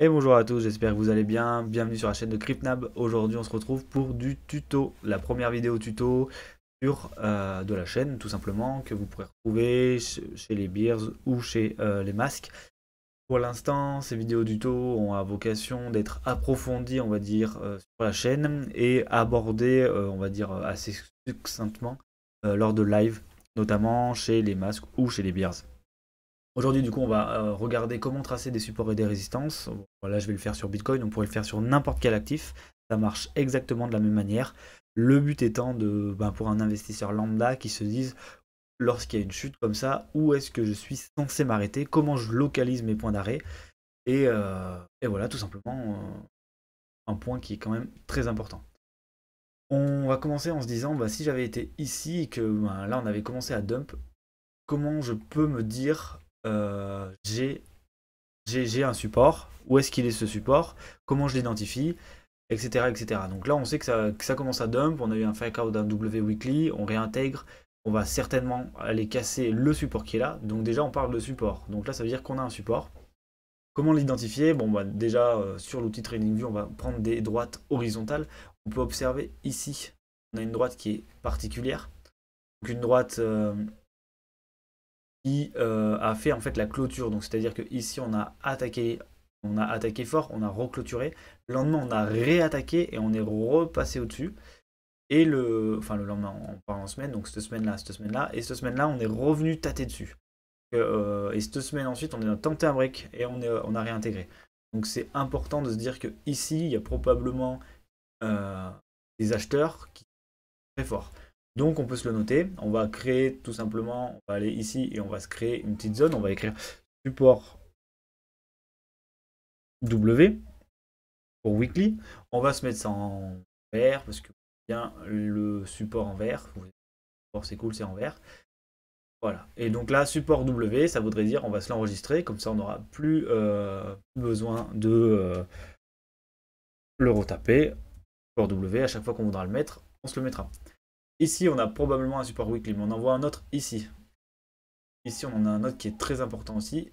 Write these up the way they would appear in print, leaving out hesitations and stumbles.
Et bonjour à tous, j'espère que vous allez bien. Bienvenue sur la chaîne de CryptNab. Aujourd'hui, on se retrouve pour du tuto. La première vidéo tuto sur de la chaîne, tout simplement, que vous pourrez retrouver chez les Beers ou chez les masques. Pour l'instant, ces vidéos tuto ont à vocation d'être approfondies, on va dire, sur la chaîne et abordées, on va dire, assez succinctement lors de live, notamment chez les masques ou chez les Beers. Aujourd'hui, du coup, on va regarder comment tracer des supports et des résistances. Bon, là, je vais le faire sur Bitcoin, on pourrait le faire sur n'importe quel actif. Ça marche exactement de la même manière. Le but étant pour un investisseur lambda qui se dise, lorsqu'il y a une chute comme ça, où est-ce que je suis censé m'arrêter, comment je localise mes points d'arrêt. Et voilà, tout simplement, un point qui est quand même très important. On va commencer en se disant, si j'avais été ici et que là, on avait commencé à dump, comment je peux me dire, j'ai un support, où est-ce qu'il est ce support, comment je l'identifie, etc., etc. Donc là, on sait que ça commence à dump, on a eu un fake out d'un W weekly, on réintègre, on va certainement aller casser le support qui est là. Donc déjà, on parle de support. Donc là, ça veut dire qu'on a un support. Comment l'identifier? Bon, déjà, sur l'outil TradingView, on va prendre des droites horizontales. On peut observer ici, on a une droite qui est particulière. Donc une droite qui a fait en fait la clôture. Donc c'est-à-dire que ici on a attaqué fort, on a reclôturé. Le lendemain on a réattaqué et on est repassé au-dessus. Et le lendemain on parle en semaine, donc cette semaine-là, et cette semaine-là on est revenu tâter dessus. Et cette semaine ensuite on a tenté un break et on a réintégré. Donc c'est important de se dire que ici il y a probablement euh, des acheteurs qui sont très forts. Donc on peut se le noter, on va créer tout simplement, on va aller ici et on va se créer une petite zone, on va écrire support W pour weekly, on va se mettre ça en vert parce que bien le support en vert, c'est cool, c'est en vert. Voilà, et donc là support W, ça voudrait dire on va se l'enregistrer, comme ça on n'aura plus besoin de le retaper. Support W, à chaque fois qu'on voudra le mettre, on se le mettra. Ici on a probablement un support weekly, mais on en voit un autre ici. Ici, on en a un autre qui est très important aussi.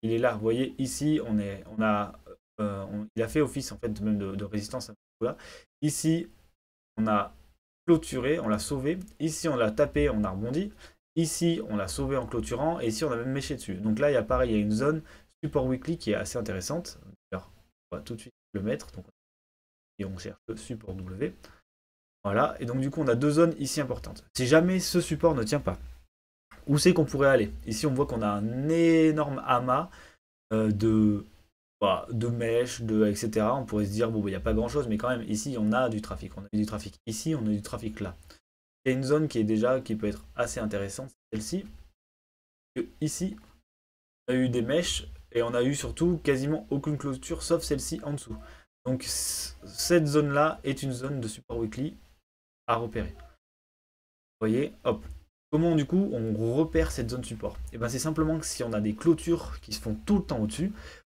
Il est là. Vous voyez, ici, il a fait office en fait même de résistance. Là. Ici, on a clôturé, on l'a sauvé. Ici, on l'a tapé, on a rebondi. Ici, on l'a sauvé en clôturant. Et ici, on a même méché dessus. Donc là, il y a pareil, il y a une zone support weekly qui est assez intéressante. D'ailleurs, on va tout de suite le mettre. Donc, et on cherche le support W. Voilà. Et donc, du coup, on a deux zones ici importantes. Si jamais ce support ne tient pas, où c'est qu'on pourrait aller? Ici, on voit qu'on a un énorme amas de mèches, etc. On pourrait se dire, bon, il n'y a pas grand-chose, mais quand même, ici, on a du trafic. On a du trafic ici, on a du trafic là. Il y a une zone qui peut être assez intéressante, celle-ci. Ici, on a eu des mèches et on a eu surtout quasiment aucune clôture, sauf celle-ci en dessous. Donc, cette zone-là est une zone de support weekly à repérer. Vous voyez, hop. Comment du coup on repère cette zone support? Et ben c'est simplement que si on a des clôtures qui se font tout le temps au-dessus,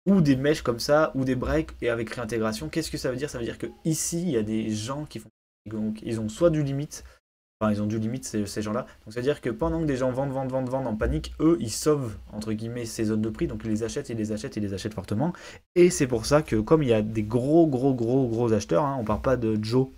ou des mèches comme ça, ou des breaks et avec réintégration, qu'est-ce que ça veut dire? Ça veut dire que ici il y a des gens qui font. Donc ils ont soit du limite, enfin ils ont du limite ces gens-là. Donc ça veut dire que pendant que des gens vendent en panique, eux ils sauvent entre guillemets ces zones de prix, donc ils les achètent, ils les achètent fortement. Et c'est pour ça que comme il y a des gros acheteurs, hein, on parle pas de Joe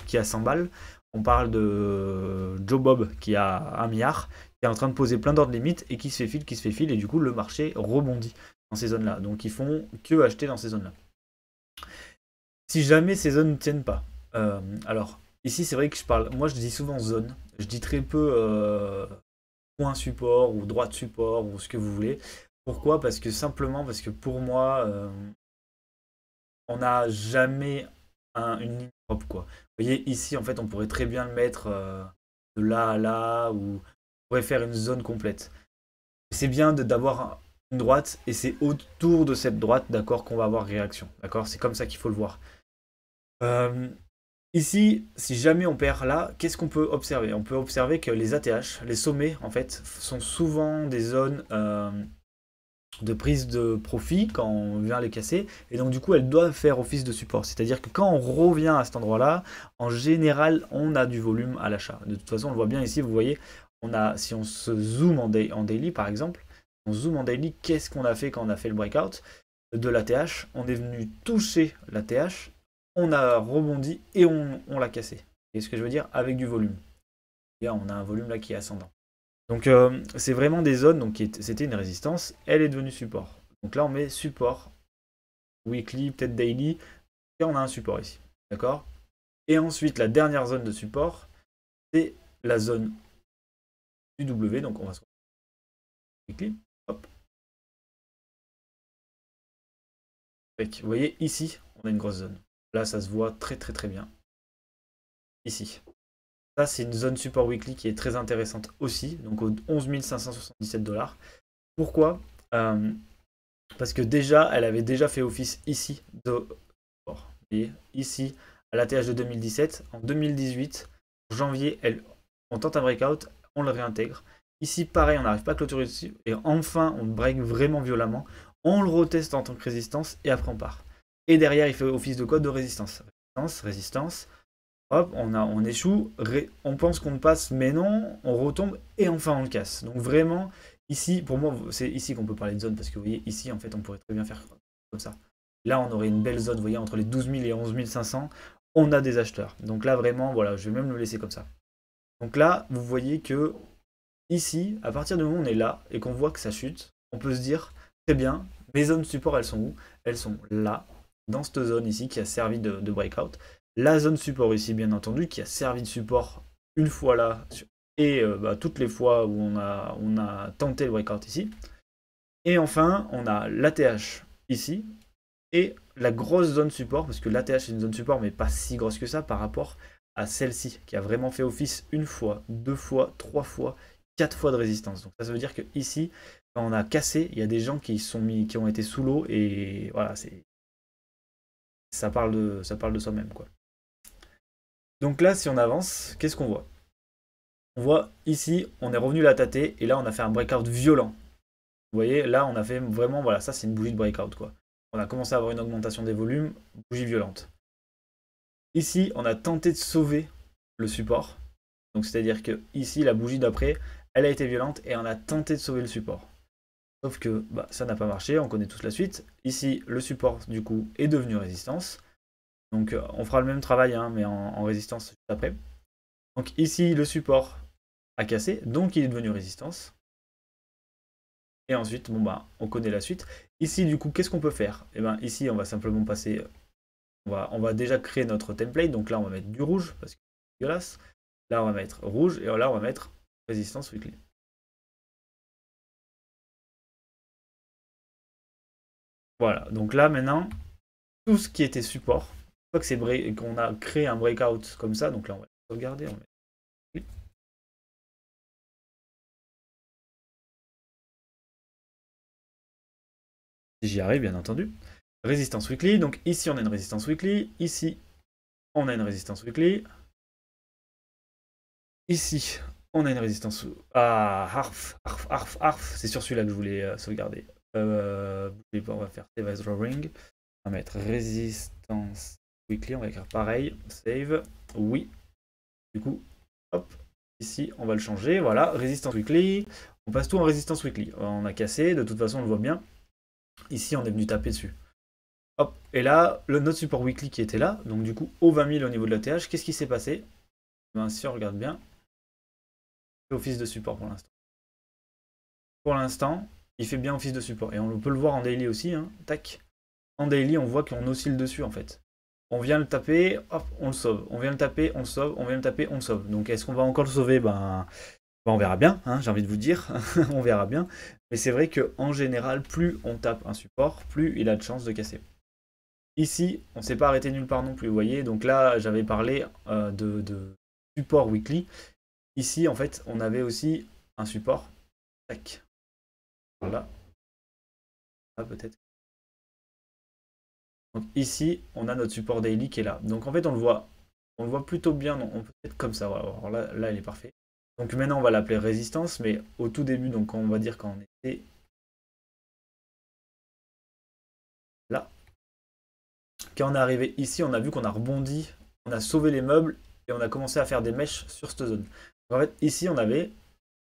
qui a 100 balles, on parle de Joe Bob qui a 1 milliard, qui est en train de poser plein d'ordres limites et qui se fait fil, et du coup le marché rebondit dans ces zones-là. Donc ils font que acheter dans ces zones-là. Si jamais ces zones ne tiennent pas, alors ici c'est vrai que moi je dis souvent zone, je dis très peu point support ou droite support ou ce que vous voulez. Pourquoi? Parce que pour moi, on n'a jamais une ligne propre, quoi. Vous voyez, ici, en fait, on pourrait très bien le mettre de là à là, ou on pourrait faire une zone complète. C'est bien d'avoir une droite, et c'est autour de cette droite, d'accord, qu'on va avoir réaction. D'accord? C'est comme ça qu'il faut le voir. Euh, Ici, si jamais on perd là, qu'est-ce qu'on peut observer? On peut observer que les ATH, les sommets, en fait, sont souvent des zones de prise de profit quand on vient les casser, et donc du coup elles doivent faire office de support. C'est-à-dire que quand on revient à cet endroit-là, en général on a du volume à l'achat. De toute façon on le voit bien ici, vous voyez, si on se zoome en daily par exemple, on zoome en daily, qu'est-ce qu'on a fait quand on a fait le breakout? de l'ATH, on est venu toucher l'ATH, on a rebondi et on l'a cassé. Et ce que je veux dire, avec du volume. Et là, on a un volume là qui est ascendant. Donc c'est vraiment des zones, donc c'était une résistance, elle est devenue support. Donc là on met support, weekly, peut-être daily, et on a un support ici. D'accord? Et ensuite la dernière zone de support, c'est la zone du W, donc on va se weekly, hop. Vous voyez ici, on a une grosse zone. Là ça se voit très très très bien. Ici. Ça, c'est une zone support weekly qui est très intéressante aussi, donc aux 11 577 $. Pourquoi? Parce que déjà, elle avait déjà fait office ici de support. Et ici, à l'ATH de 2017, en 2018, en janvier, on tente un breakout, on le réintègre. Ici, pareil, on n'arrive pas à clôturer dessus, et enfin, on break vraiment violemment. On le reteste en tant que résistance, et après on part. Et derrière, il fait office de quoi? De résistance. Résistance, résistance. Hop, on échoue, on pense qu'on passe, mais non, on retombe et enfin on le casse. Donc vraiment, ici, pour moi, c'est ici qu'on peut parler de zone, parce que vous voyez, ici, en fait, on pourrait très bien faire comme ça. Là, on aurait une belle zone, vous voyez, entre les 12 000 et 11 500, on a des acheteurs. Donc là, vraiment, voilà, je vais même le laisser comme ça. Donc là, vous voyez que ici, à partir du moment où on est là et qu'on voit que ça chute, on peut se dire, très bien, mes zones support, elles sont où? Elles sont là, dans cette zone ici, qui a servi de breakout. La zone support ici, bien entendu, qui a servi de support une fois là, et toutes les fois où on a tenté le breakout ici. Et enfin, on a l'ATH ici, et la grosse zone support, parce que l'ATH est une zone support, mais pas si grosse que ça par rapport à celle-ci, qui a vraiment fait office une fois, deux fois, trois fois, quatre fois de résistance. Donc ça veut dire que ici, quand on a cassé, il y a des gens qui ont été sous l'eau, et voilà, ça parle de soi-même, quoi. Donc là, si on avance, qu'est-ce qu'on voit? On voit ici, on est revenu la tâter, et là, on a fait un breakout violent. Vous voyez, là, on a fait vraiment, voilà, ça, c'est une bougie de breakout, quoi. On a commencé à avoir une augmentation des volumes, bougie violente. Ici, on a tenté de sauver le support. Donc, c'est-à-dire que ici, la bougie d'après, elle a été violente, et on a tenté de sauver le support. Sauf que ça n'a pas marché, on connaît tous la suite. Ici, le support, du coup, est devenu résistance. Donc on fera le même travail, hein, mais en résistance juste après. Donc ici, le support a cassé, donc il est devenu résistance. Et ensuite, on connaît la suite. Ici, du coup, qu'est-ce qu'on peut faire? Et bien ici, on va simplement passer, on va déjà créer notre template. Donc là, on va mettre du rouge, parce que c'est dégueulasse. Là, on va mettre rouge, et là, on va mettre résistance weekly. Voilà, donc là, maintenant, tout ce qui était support, une fois que qu'on a créé un breakout comme ça, donc là, on va sauvegarder, on va mettre... Si j'y arrive, bien entendu. Résistance weekly, donc ici on a une résistance weekly, ici on a une résistance weekly, ici on a une résistance... Ah, arf, c'est sur celui-là que je voulais sauvegarder. On va faire save as drawing, on va mettre résistance weekly, on va écrire pareil, save, oui, du coup, hop, ici on va le changer, voilà, résistance weekly, on passe tout en résistance weekly, on a cassé, de toute façon on le voit bien, ici on est venu taper dessus. Hop, et là, notre support weekly qui était là, donc du coup, au 20 000 au niveau de la TH, qu'est-ce qui s'est passé? Ben, si on regarde bien, il fait office de support pour l'instant. Pour l'instant, il fait bien office de support. Et on peut le voir en daily aussi, hein. Tac. En daily, on voit qu'on oscille dessus, en fait. On vient le taper, hop, on le sauve. On vient le taper, on le sauve. On vient le taper, on le sauve. Donc, est-ce qu'on va encore le sauver? On verra bien, hein, j'ai envie de vous dire. On verra bien. Mais c'est vrai qu'en général, plus on tape un support, plus il a de chances de casser. Ici, on ne s'est pas arrêté nulle part non plus, vous voyez. Donc là, j'avais parlé de support weekly. Ici, en fait, on avait aussi un support. Tac. Voilà. Ah, peut-être. Donc ici, on a notre support daily qui est là. Donc en fait, on le voit plutôt bien. Donc, on peut être comme ça. Voilà. Alors là, il est parfait. Donc maintenant, on va l'appeler résistance. Mais au tout début, donc on va dire quand on était là. Quand on est arrivé ici, on a vu qu'on a rebondi, on a sauvé les meubles et on a commencé à faire des mèches sur cette zone. Donc en fait, ici, on avait,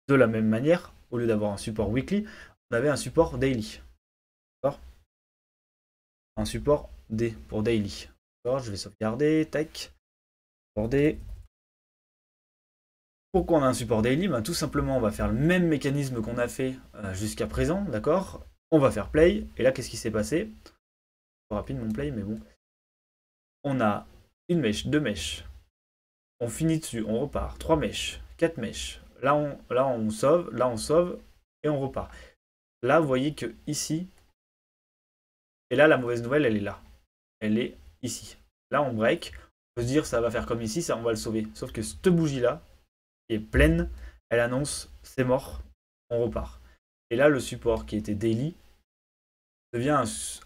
de la même manière, au lieu d'avoir un support weekly, on avait un support daily. D'accord? un support D pour daily. Alors, je vais sauvegarder, tac, support D. Pourquoi on a un support daily? Ben, tout simplement, on va faire le même mécanisme qu'on a fait jusqu'à présent, d'accord? On va faire play, et là, qu'est-ce qui s'est passé? Pas rapide mon play, mais bon. On a une mèche, deux mèches. On finit dessus, on repart. 3 mèches, 4 mèches. Là on sauve, et on repart. Là, vous voyez que ici, et là, la mauvaise nouvelle, elle est là. Elle est ici. Là, on break. On peut se dire, ça va faire comme ici, ça, on va le sauver. Sauf que cette bougie-là, qui est pleine, elle annonce, c'est mort, on repart. Et là, le support qui était daily devient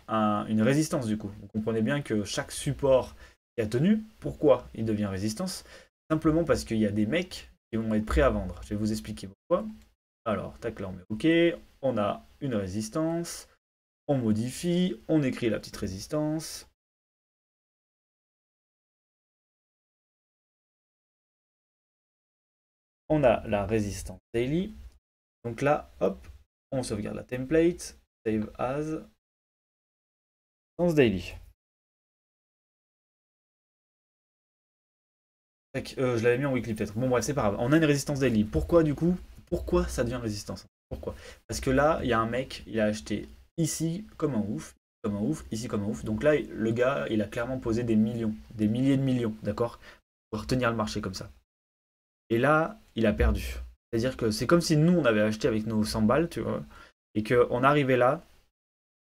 une résistance, du coup. Vous comprenez bien que chaque support qui a tenu, pourquoi il devient résistance? Simplement parce qu'il y a des mecs qui vont être prêts à vendre. Je vais vous expliquer pourquoi. Alors, tac, là on met OK, on a une résistance, on modifie, on écrit la petite résistance. On a la résistance daily. Donc là, hop, on sauvegarde la template, save as, résistance daily. Je l'avais mis en weekly peut-être. Bon bref, c'est pas grave. On a une résistance daily. Pourquoi du coup? Pourquoi ça devient résistance? Pourquoi? Parce que là, il y a un mec, il a acheté ici comme un ouf, ici comme un ouf. Donc là, le gars, il a clairement posé des millions, des milliers de millions, d'accord? Pour retenir le marché comme ça. Et là, il a perdu. C'est-à-dire que c'est comme si nous, on avait acheté avec nos 100 balles, tu vois, et qu'on arrivait là,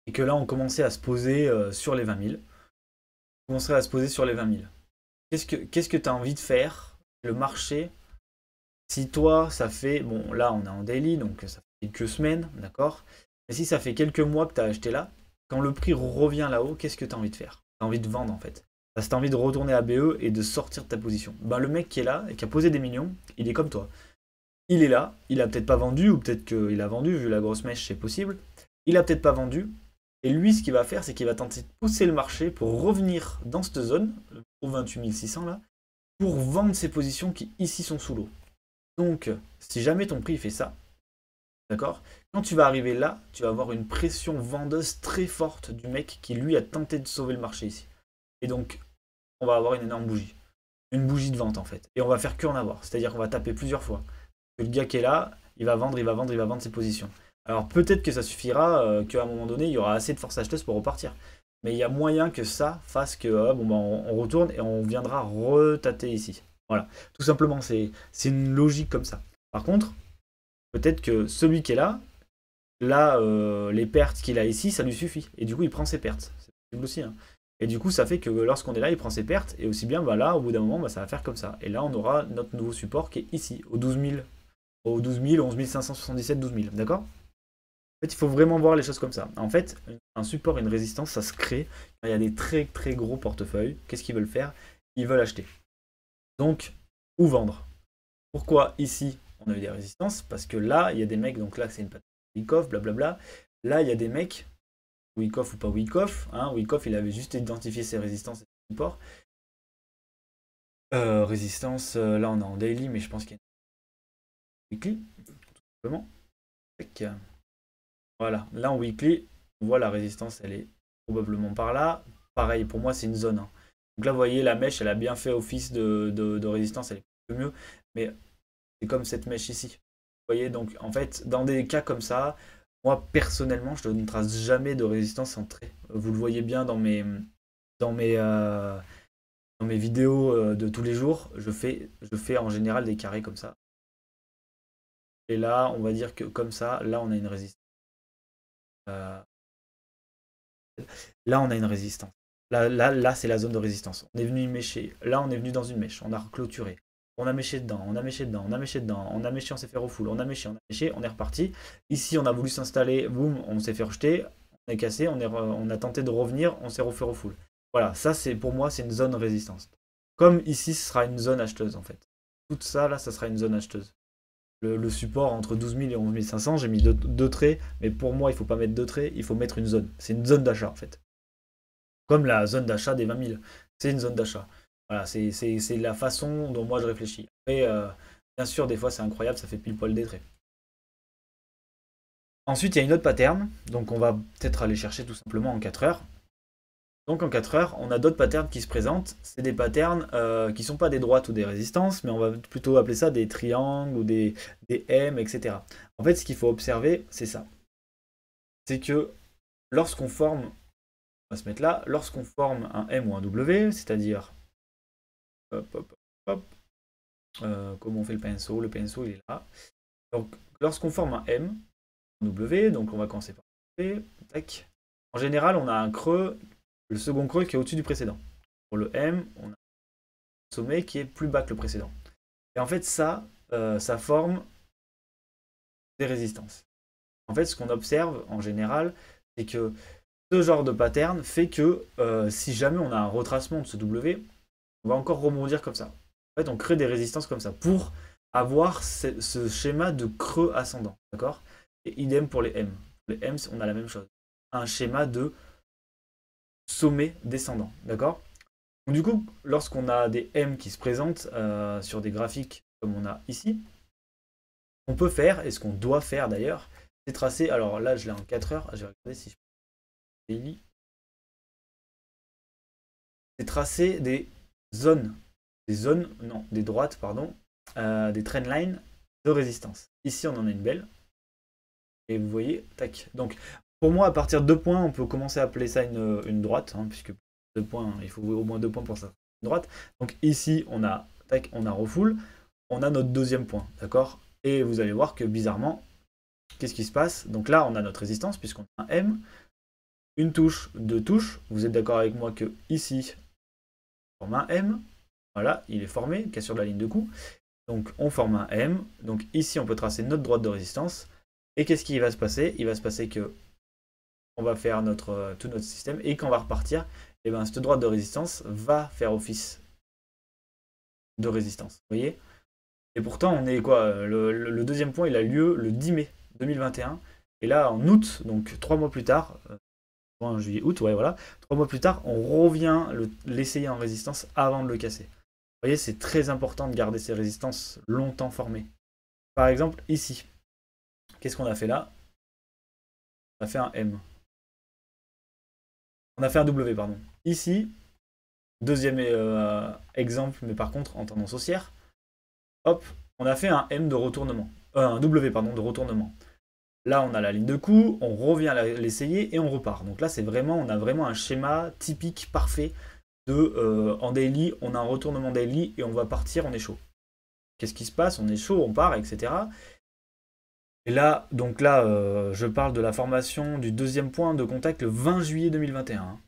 et que là, on commençait à se poser sur les 20 000. On commencerait à se poser sur les 20 000. Qu'est-ce que tu as envie de faire? Le marché, si toi, ça fait, bon là on est en daily, donc ça fait quelques semaines, d'accord? Mais si ça fait quelques mois que tu as acheté là, quand le prix revient là-haut, qu'est-ce que tu as envie de faire? Tu as envie de vendre en fait. Parce que tu as envie de retourner à BE et de sortir de ta position. Ben, le mec qui est là et qui a posé des millions, il est comme toi. Il est là, il a peut-être pas vendu, ou peut-être qu'il a vendu, vu la grosse mèche, c'est possible. Il a peut-être pas vendu. Et lui, ce qu'il va faire, c'est qu'il va tenter de pousser le marché pour revenir dans cette zone, au 28 600 là, pour vendre ses positions qui ici sont sous l'eau. Donc, si jamais ton prix fait ça, d'accord, quand tu vas arriver là, tu vas avoir une pression vendeuse très forte du mec qui lui a tenté de sauver le marché ici. Et donc, on va avoir une énorme bougie. Une bougie de vente en fait. Et on va faire que en avoir. C'est-à-dire qu'on va taper plusieurs fois. Le gars qui est là, il va vendre, il va vendre, il va vendre ses positions. Alors peut-être que ça suffira, qu'à un moment donné, il y aura assez de force acheteuse pour repartir. Mais il y a moyen que ça fasse que bon, ben, on retourne et on viendra retâter ici. Voilà. Tout simplement, c'est une logique comme ça. Par contre, peut-être que celui qui est là, les pertes qu'il a ici, ça lui suffit. Et du coup, il prend ses pertes. C'est possible aussi. Hein. Et du coup, ça fait que lorsqu'on est là, il prend ses pertes. Et aussi bien, bah, là, au bout d'un moment, bah, ça va faire comme ça. Et là, on aura notre nouveau support qui est ici, au 12 000. Au 12 000, 11 577, 12 000. D'accord? En fait, il faut vraiment voir les choses comme ça. En fait, un support et une résistance, ça se crée quand il y a des très très gros portefeuilles. Qu'est-ce qu'ils veulent faire? Ils veulent acheter. Donc, ou vendre. Pourquoi ici, on a eu des résistances? Parce que là, il y a des mecs, donc là, c'est une patte Wyckoff, blablabla. Là, il y a des mecs, Wyckoff ou pas Wyckoff, hein, Wyckoff, il avait juste identifié ses résistances et ses supports. Résistance, là, on est en daily, mais je pense qu'il y a une weekly, tout simplement. Voilà, là en weekly, on voit la résistance, elle est probablement par là. Pareil, pour moi, c'est une zone. Hein. Donc là, vous voyez, la mèche, elle a bien fait office de résistance, elle est un peu mieux. Mais c'est comme cette mèche ici. Vous voyez, donc en fait, dans des cas comme ça, moi, personnellement, je ne trace jamais de résistance en trait. Vous le voyez bien dans mes, euh, dans mes vidéos de tous les jours, je fais en général des carrés comme ça. Et là, on va dire que comme ça, là, on a une résistance. Euh, Là, on a une résistance. Là c'est la zone de résistance. On est venu mécher. Là, on est venu dans une mèche. On a reclôturé. On a méché dedans, on a méché dedans, on a méché dedans, on a méché, on s'est fait refull, on a méché, on est reparti. Ici, on a voulu s'installer, boum, on s'est fait rejeter, on est cassé, on a tenté de revenir, on s'est refait refull. Voilà, ça, c'est pour moi, c'est une zone résistance. Comme ici, ce sera une zone acheteuse, en fait. Tout ça, là, ça sera une zone acheteuse. Le support entre 12 000 et 11 500, j'ai mis deux traits, mais pour moi, il ne faut pas mettre deux traits, il faut mettre une zone. C'est une zone d'achat, en fait. Comme la zone d'achat des 20 000. C'est une zone d'achat. Voilà, c'est la façon dont moi je réfléchis. Après, bien sûr, des fois, c'est incroyable, ça fait pile poil des traits. Ensuite, il y a une autre pattern, donc on va peut-être aller chercher tout simplement en 4 heures. Donc en 4 heures, on a d'autres patterns qui se présentent. C'est des patterns qui ne sont pas des droites ou des résistances, mais on va plutôt appeler ça des triangles ou des M, etc. En fait, ce qu'il faut observer, c'est ça. C'est que lorsqu'on forme, on va se mettre là, lorsqu'on forme un M ou un W, c'est-à-dire, hop, hop, hop, comment on fait le pinceau il est là. Donc lorsqu'on forme un M, un W, donc on va commencer par W, tac. En général, on a un creux, le second creux qui est au-dessus du précédent. Pour le M, on a un sommet qui est plus bas que le précédent. Et en fait, ça forme des résistances. En fait, ce qu'on observe en général, c'est que ce genre de pattern fait que si jamais on a un retracement de ce W, on va encore rebondir comme ça. En fait, on crée des résistances comme ça pour avoir ce schéma de creux ascendant. D'accord? Et idem pour les M. Pour les M, on a la même chose. Un schéma de sommet descendant. D'accord? Donc, du coup, lorsqu'on a des M qui se présentent sur des graphiques comme on a ici, on peut faire, et ce qu'on doit faire d'ailleurs, c'est tracer. Alors là, je l'ai en 4 heures. Je vais regarder si je peux. C'est tracer des zones, non, des droites, pardon, des trendlines de résistance. Ici, on en a une belle. Et vous voyez, tac. Donc, pour moi, à partir de 2 points, on peut commencer à appeler ça une droite, hein, puisque 2 points, il faut au moins 2 points pour ça. Une droite. Donc ici, on a, tac, on a refoule, on a notre deuxième point, d'accord? Et vous allez voir que bizarrement, qu'est-ce qui se passe? Donc là, on a notre résistance, puisqu'on a un M, une touche, 2 touches. Vous êtes d'accord avec moi que ici, on forme un M. Voilà, il est formé, cassure de la ligne de coup. Donc on forme un M. Donc ici, on peut tracer notre droite de résistance. Et qu'est-ce qui va se passer? Il va se passer que on va faire tout notre système. Et quand on va repartir, et ben, cette droite de résistance va faire office de résistance. Vous voyez? Et pourtant, on est quoi? Le deuxième point, il a lieu le 10 mai 2021. Et là, en août, donc 3 mois plus tard, juin, juillet, août, ouais, voilà, 3 mois plus tard, on revient l'essayer en résistance avant de le casser. Vous voyez, c'est très important de garder ces résistances longtemps formées. Par exemple, ici, qu'est-ce qu'on a fait là? On a fait un M. On a fait un W, pardon. Ici, deuxième exemple, mais par contre en tendance haussière, hop, on a fait un M de retournement. Un W, pardon, de retournement. Là, on a la ligne de coup, on revient l'essayer et on repart. Donc là, on a vraiment un schéma typique, parfait de en daily, on a un retournement daily et on va partir, on est chaud. Qu'est-ce qui se passe? On est chaud, on part, etc. Et là, donc là, je parle de la formation du deuxième point de contact le 20 juillet 2021.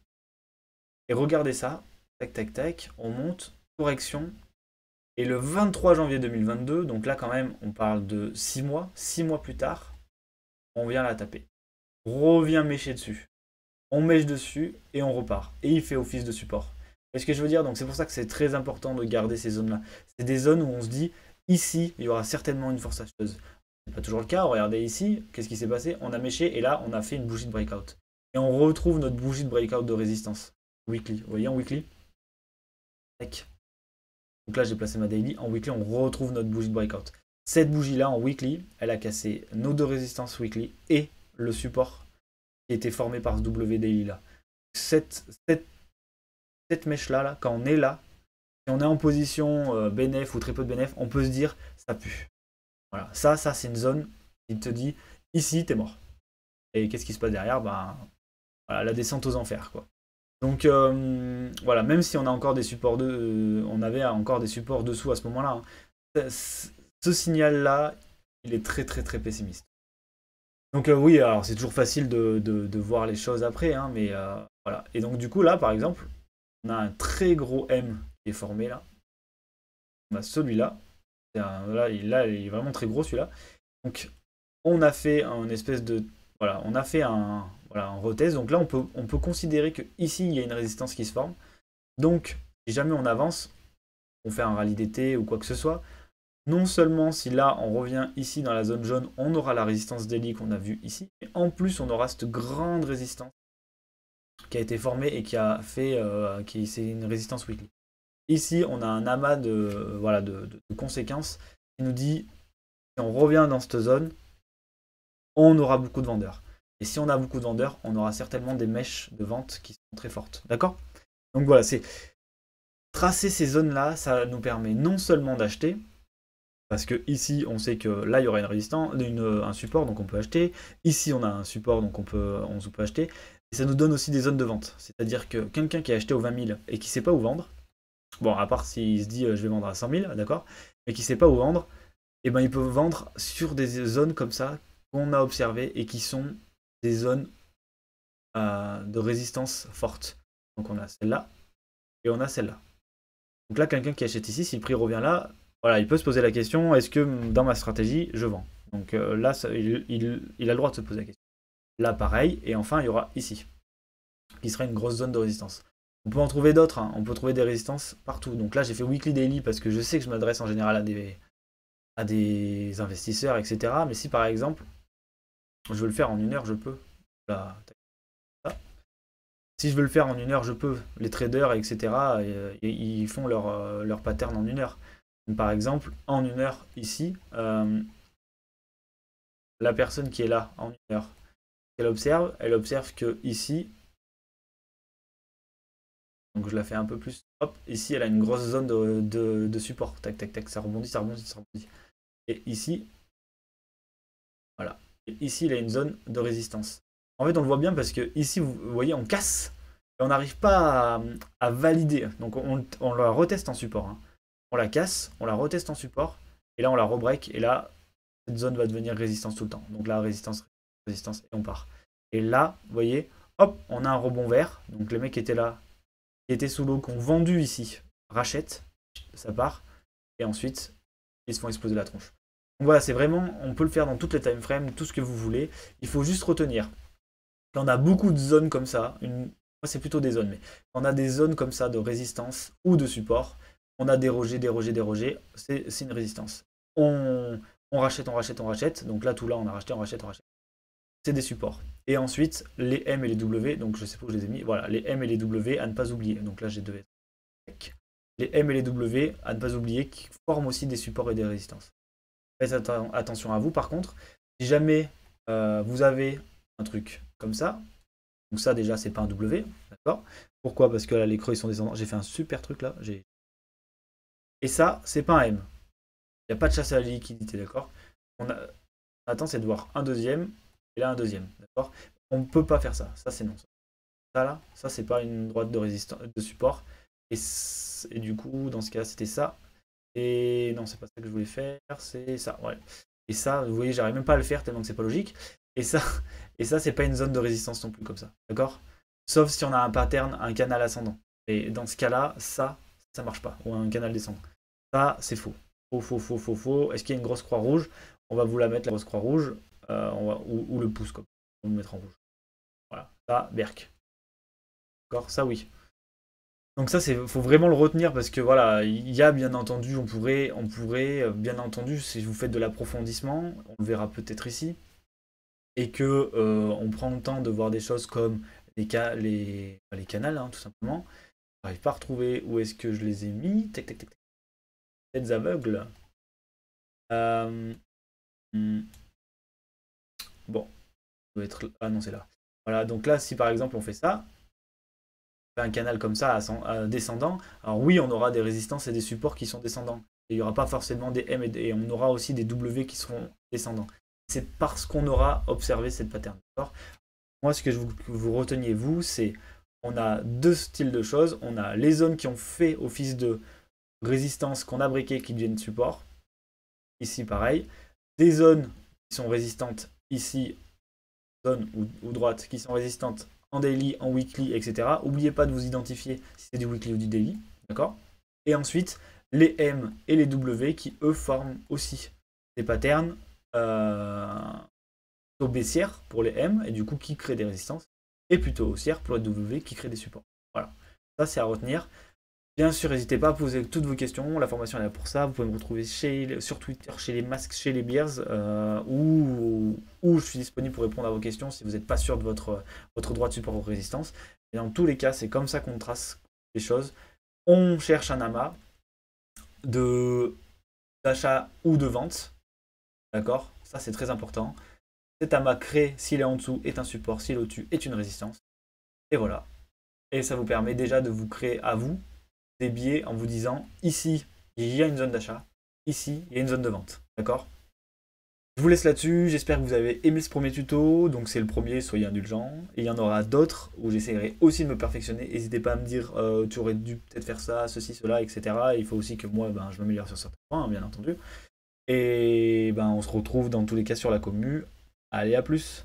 Et regardez ça, tac, tac, tac, on monte, correction. Et le 23 janvier 2022, donc là quand même, on parle de 6 mois, 6 mois plus tard, on vient la taper. On revient mêcher dessus. On mèche dessus et on repart. Et il fait office de support. Et ce que je veux dire, donc c'est pour ça que c'est très important de garder ces zones-là. C'est des zones où on se dit, ici, il y aura certainement une force acheteuse. C'est pas toujours le cas. Regardez ici, qu'est-ce qui s'est passé? On a méché et là, on a fait une bougie de breakout. Et on retrouve notre bougie de breakout de résistance. Weekly. Vous voyez en weekly? Tac. Donc là, j'ai placé ma daily. En weekly, on retrouve notre bougie de breakout. Cette bougie-là, en weekly, elle a cassé nos deux résistances weekly et le support qui était formé par ce W daily là. Cette mèche-là, là, quand on est là, si on est en position bénéf ou très peu de bénéf, on peut se dire ça pue. Voilà, ça c'est une zone qui te dit ici, t'es mort. Et qu'est-ce qui se passe derrière? Ben, voilà, la descente aux enfers, quoi. Donc voilà, même si on a encore des supports on avait encore des supports dessous à ce moment-là, hein, ce signal-là, il est très très très pessimiste. Donc oui, alors c'est toujours facile de voir les choses après, hein, mais voilà. Et donc du coup là, par exemple, on a un très gros M qui est formé là. On a celui-là. Là, il est vraiment très gros celui-là. Donc on a fait un espèce de... Voilà, on a fait un retest. Donc là, on peut considérer que ici il y a une résistance qui se forme. Donc, si jamais on avance, on fait un rallye d'été ou quoi que ce soit, non seulement si là on revient ici dans la zone jaune, on aura la résistance daily qu'on a vue ici, mais en plus on aura cette grande résistance qui a été formée et qui a fait, c'est une résistance weekly. Ici, on a un amas de conséquences qui nous dit si on revient dans cette zone, on aura beaucoup de vendeurs. Et si on a beaucoup de vendeurs, on aura certainement des mèches de vente qui sont très fortes. D'accord? Donc voilà, c'est tracer ces zones-là, ça nous permet non seulement d'acheter, parce que ici, on sait que là, il y aura une résistance, un support, donc on peut acheter. Ici, on a un support, donc on peut acheter. Et ça nous donne aussi des zones de vente. C'est-à-dire que quelqu'un qui a acheté au 20 000 et qui ne sait pas où vendre, bon, à part s'il se dit je vais vendre à 100 000, d'accord, mais qui ne sait pas où vendre, et ben il peut vendre sur des zones comme ça qu'on a observées et qui sont des zones de résistance forte. Donc on a celle-là et on a celle-là. Donc là, quelqu'un qui achète ici, si le prix revient là, voilà, il peut se poser la question, est-ce que dans ma stratégie, je vends? Donc là, il a le droit de se poser la question. Là, pareil. Et enfin, il y aura ici, qui sera une grosse zone de résistance. On peut en trouver d'autres, hein. On peut trouver des résistances partout. Donc là, j'ai fait weekly daily parce que je sais que je m'adresse en général à des investisseurs, etc. Mais si par exemple, je veux le faire en 1 heure, je peux. Là, si je veux le faire en 1 heure, je peux. Les traders, etc., ils font leur pattern en 1 heure. Donc, par exemple, en 1 heure, ici, la personne qui est là en 1 heure, elle observe que ici, donc je la fais un peu plus, hop, ici elle a une grosse zone de support, tac tac tac, ça rebondit, ça rebondit, ça rebondit. Et ici, voilà, et ici il a une zone de résistance. En fait on le voit bien parce que ici vous voyez on casse, et on n'arrive pas à valider, donc on la reteste en support, hein. On la casse, on la reteste en support, et là on la rebreak, et là cette zone va devenir résistance tout le temps. Donc là résistance, résistance, et on part. Et là, vous voyez, hop, on a un rebond vert, donc les mecs qui étaient là, qui étaient sous l'eau, qui ont vendu ici, rachètent, ça part, et ensuite, ils se font exploser la tronche. Donc voilà, c'est vraiment, on peut le faire dans toutes les time frames, tout ce que vous voulez. Il faut juste retenir. Quand on a beaucoup de zones comme ça, moi c'est plutôt des zones, mais quand on a des zones comme ça de résistance ou de support, on a dérogé, c'est une résistance. On rachète, on rachète, on rachète. Donc là, tout là, on a racheté, on rachète, on rachète. C'est des supports. Et ensuite, les M et les W, donc je sais pas où je les ai mis, voilà, les M et les W à ne pas oublier. Donc là, j'ai deux. Les M et les W à ne pas oublier qui forment aussi des supports et des résistances. Faites attention à vous par contre. Si jamais vous avez un truc comme ça, donc ça déjà c'est pas un W, d'accord? Pourquoi? Parce que là les creux ils sont descendants. J'ai fait un super truc là. Et ça, c'est pas un M. Il n'y a pas de chasse à la liquidité, d'accord? On attend, c'est de voir un deuxième et là un deuxième, d'accord? On ne peut pas faire ça. Ça c'est non. Ça là, ça c'est pas une droite de résistance, de support. Et du coup, dans ce cas, c'était ça. Et non, c'est pas ça que je voulais faire, c'est ça, ouais. Et ça, vous voyez, j'arrive même pas à le faire tellement que c'est pas logique. Et ça, et ça, c'est pas une zone de résistance non plus comme ça, d'accord? Sauf si on a un pattern, un canal ascendant. Et dans ce cas-là, ça marche pas. Ou un canal descendant. Ça, c'est faux. Faux, faux, faux, faux, faux. Est-ce qu'il y a une grosse croix rouge? On va vous la mettre, la grosse croix rouge. Ou le pouce, comme on va le mettre en rouge. Voilà. Ça, berk. D'accord? Ça, oui. Donc ça, faut vraiment le retenir parce que voilà, il y a bien entendu, on pourrait bien entendu, si vous faites de l'approfondissement, on le verra peut-être ici, et que on prend le temps de voir des choses comme les canals, hein, tout simplement. J'arrive pas à retrouver où est-ce que je les ai mis. Tac, tac, tac, tac. Têtes aveugles. Euh, hmm, bon, ça doit être. Ah non, c'est là. Voilà, donc là, si par exemple on fait ça, un canal comme ça descendant, alors oui, on aura des résistances et des supports qui sont descendants. Et il n'y aura pas forcément des M et on aura aussi des W qui seront descendants. C'est parce qu'on aura observé cette pattern. Moi, ce que je vous reteniez, vous, c'est on a deux styles de choses. On a les zones qui ont fait office de résistance qu'on a briquées qui deviennent support. Ici, pareil. Des zones qui sont résistantes ici, zone ou droite, qui sont résistantes en daily, en weekly, etc. N'oubliez pas de vous identifier si c'est du weekly ou du daily. D'accord? Et ensuite, les M et les W qui, eux, forment aussi des patterns plutôt baissières pour les M et du coup qui créent des résistances et plutôt haussières pour les W qui créent des supports. Voilà. Ça, c'est à retenir. Bien sûr, n'hésitez pas à poser toutes vos questions. La formation est là pour ça. Vous pouvez me retrouver sur Twitter, chez les masques, chez les beers, où je suis disponible pour répondre à vos questions si vous n'êtes pas sûr de votre droit de support ou résistance. Et dans tous les cas, c'est comme ça qu'on trace les choses. On cherche un amas d'achat ou de vente. D'accord? Ça, c'est très important. cet amas créé, s'il est en dessous, est un support, s'il est au-dessus, est une résistance. Et voilà. Et ça vous permet déjà de vous créer à vous des biais en vous disant, ici, il y a une zone d'achat, ici, il y a une zone de vente. D'accord? Je vous laisse là-dessus, j'espère que vous avez aimé ce premier tuto, donc c'est le premier, soyez indulgents, et il y en aura d'autres où j'essaierai aussi de me perfectionner, n'hésitez pas à me dire, tu aurais dû peut-être faire ça, ceci, cela, etc. Il faut aussi que moi, je m'améliore sur certains points, bien entendu, et on se retrouve dans tous les cas sur la commu, allez à plus.